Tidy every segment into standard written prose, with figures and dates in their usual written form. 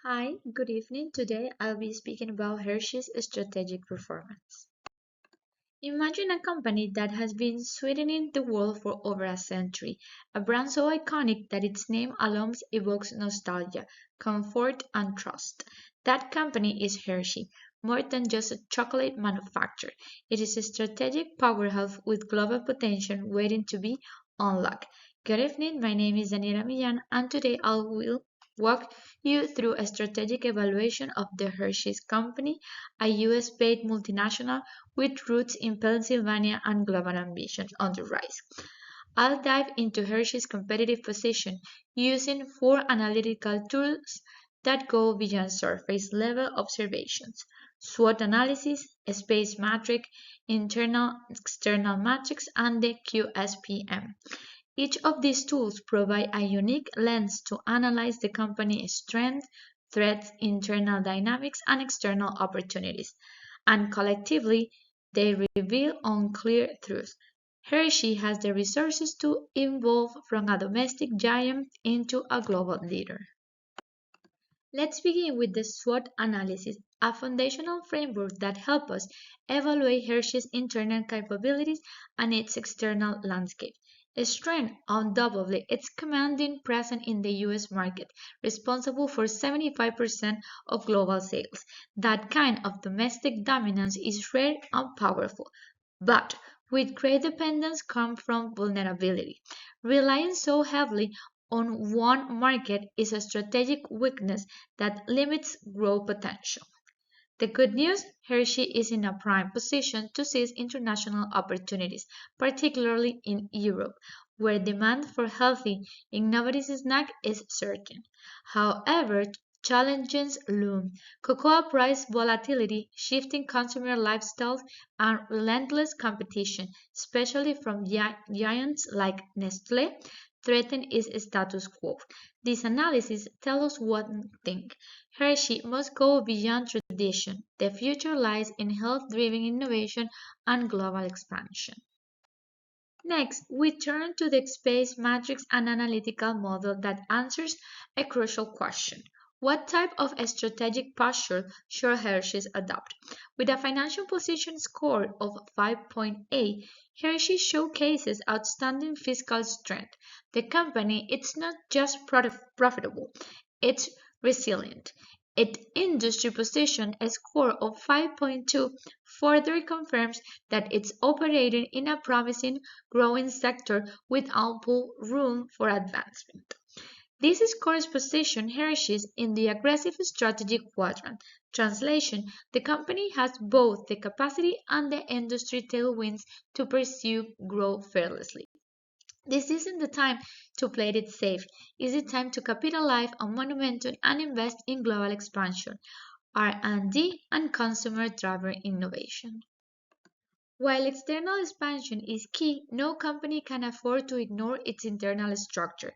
Hi, good evening. Today I'll be speaking about Hershey's strategic performance. Imagine a company that has been sweetening the world for over a century, a brand so iconic that its name alone evokes nostalgia, comfort, and trust. That company is Hershey, more than just a chocolate manufacturer. It is a strategic powerhouse with global potential waiting to be unlocked. Good evening, my name is Daniela Millan, and today I will walk you through a strategic evaluation of the Hershey's Company, a US-based multinational with roots in Pennsylvania and global ambitions on the rise. I'll dive into Hershey's competitive position using four analytical tools that go beyond surface level observations: SWOT analysis, space matrix, internal external matrix, and the QSPM. Each of these tools provide a unique lens to analyze the company's strengths, threats, internal dynamics, and external opportunities, and collectively they reveal unclear truths. Hershey has the resources to evolve from a domestic giant into a global leader. Let's begin with the SWOT analysis, a foundational framework that helps us evaluate Hershey's internal capabilities and its external landscape. Strength, undoubtedly, its commanding presence in the US market, responsible for 75% of global sales. That kind of domestic dominance is rare and powerful, but with great dependence comes from vulnerability. Relying so heavily on one market is a strategic weakness that limits growth potential. The good news, Hershey is in a prime position to seize international opportunities, particularly in Europe, where demand for healthy, innovative snacks is certain. However, challenges loom: cocoa price volatility, shifting consumer lifestyles, and relentless competition, especially from giants like Nestlé, threaten its status quo. This analysis tells us one thing: Hershey must go beyond tradition. The future lies in health-driven innovation and global expansion. Next, we turn to the space matrix and analytical model that answers a crucial question. What type of strategic posture should Hershey adopt? With a financial position score of 5.8, Hershey showcases outstanding fiscal strength. The company is not just profitable, it's resilient. Its industry position, a score of 5.2, further confirms that it's operating in a promising, growing sector with ample room for advancement. This scores position Hershey's in the aggressive strategic quadrant. Translation: the company has both the capacity and the industry tailwinds to pursue growth fearlessly. This isn't the time to play it safe. It's the time to capitalize on momentum and invest in global expansion, R&D, and consumer-driven innovation. While external expansion is key, no company can afford to ignore its internal structure.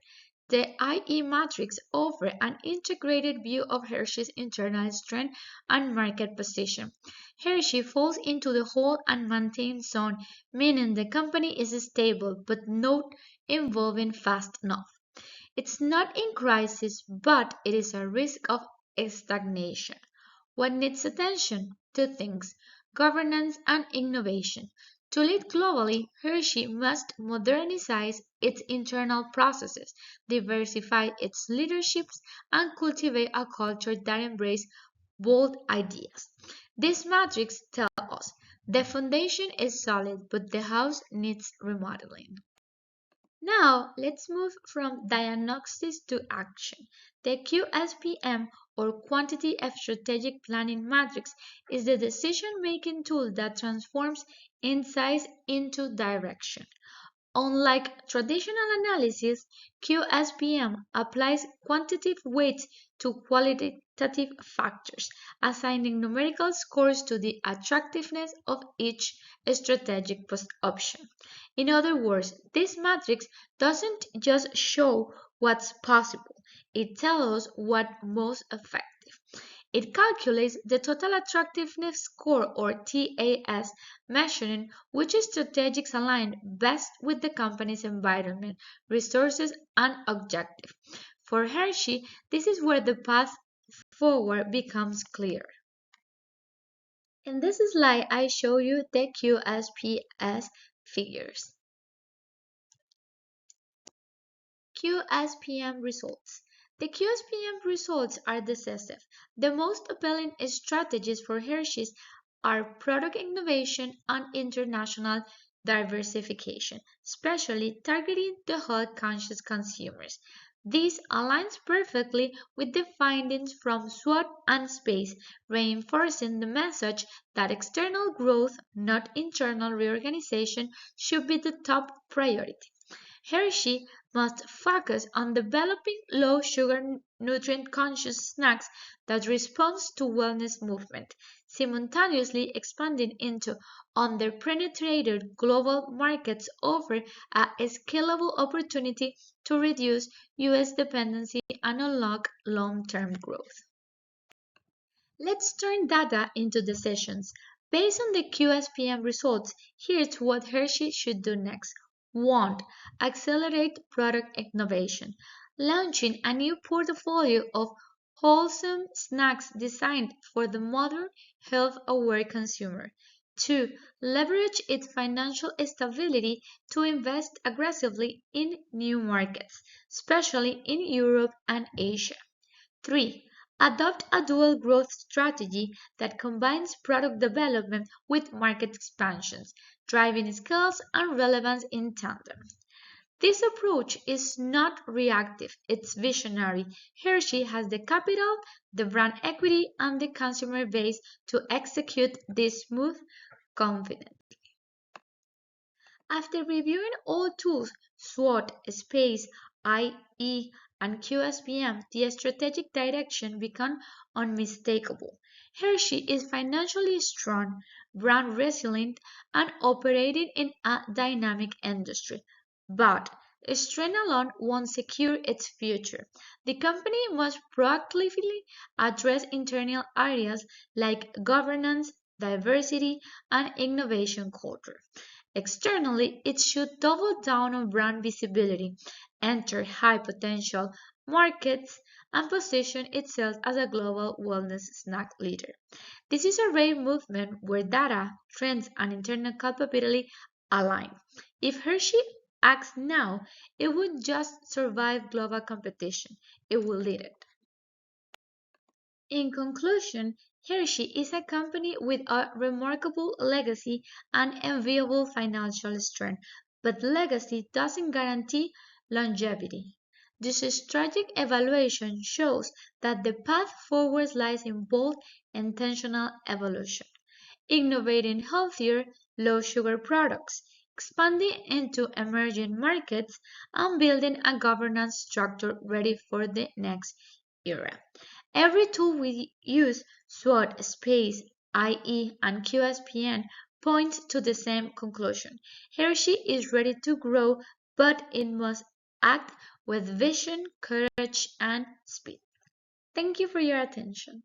The IE matrix offers an integrated view of Hershey's internal strength and market position. Hershey falls into the hold and maintain zone, meaning the company is stable but not evolving fast enough. It's not in crisis, but it is a risk of stagnation. What needs attention? Two things: governance and innovation. To lead globally, Hershey must modernize its internal processes, diversify its leaderships, and cultivate a culture that embraces bold ideas. This matrix tells us the foundation is solid, but the house needs remodeling. Now, let's move from diagnosis to action. The QSPM, or Quantity of Strategic Planning Matrix, is the decision-making tool that transforms insights into direction. Unlike traditional analysis, QSPM applies quantitative weight to qualitative factors, assigning numerical scores to the attractiveness of each strategic option. In other words, this matrix doesn't just show what's possible, it tells us what's most effective. It calculates the total attractiveness score, or TAS, measuring which strategies align best with the company's environment, resources, and objective. For Hershey, this is where the path forward becomes clear. In this slide, I show you the QSPS figures. QSPM results. The QSPM results are decisive. The most appealing strategies for Hershey's are product innovation and international diversification, especially targeting the health-conscious consumers. This aligns perfectly with the findings from SWOT and SPACE, reinforcing the message that external growth, not internal reorganization, should be the top priority. Hershey must focus on developing low-sugar, nutrient-conscious snacks that respond to wellness movement, simultaneously expanding into under-penetrated global markets offer a scalable opportunity to reduce U.S. dependency and unlock long-term growth. Let's turn data into decisions. Based on the QSPM results, here's what Hershey should do next. 1. Accelerate product innovation, launching a new portfolio of wholesome snacks designed for the modern, health-aware consumer. 2. Leverage its financial stability to invest aggressively in new markets, especially in Europe and Asia. 3. Adopt a dual growth strategy that combines product development with market expansions, driving skills and relevance in tandem. This approach is not reactive, it's visionary. Hershey has the capital, the brand equity, and the consumer base to execute this move confidently. After reviewing all tools, SWOT, SPACE, IE, and QSPM, the strategic direction becomes unmistakable. Hershey is financially strong, brand resilient, and operating in a dynamic industry. But strength alone won't secure its future. The company must proactively address internal areas like governance, diversity, and innovation culture. Externally, it should double down on brand visibility, enter high-potential markets, and position itself as a global wellness snack leader. This is a rare movement where data, trends, and internal capability align. If Hershey acts now, it won't just survive global competition, it will lead it. In conclusion, Hershey is a company with a remarkable legacy and enviable financial strength, but legacy doesn't guarantee longevity. This strategic evaluation shows that the path forward lies in bold, intentional evolution, innovating healthier, low-sugar products, expanding into emerging markets, and building a governance structure ready for the next era. Every tool we use, SWOT, SPACE, IE, and QSPN, points to the same conclusion. Hershey is ready to grow, but it must act with vision, courage, and speed. Thank you for your attention.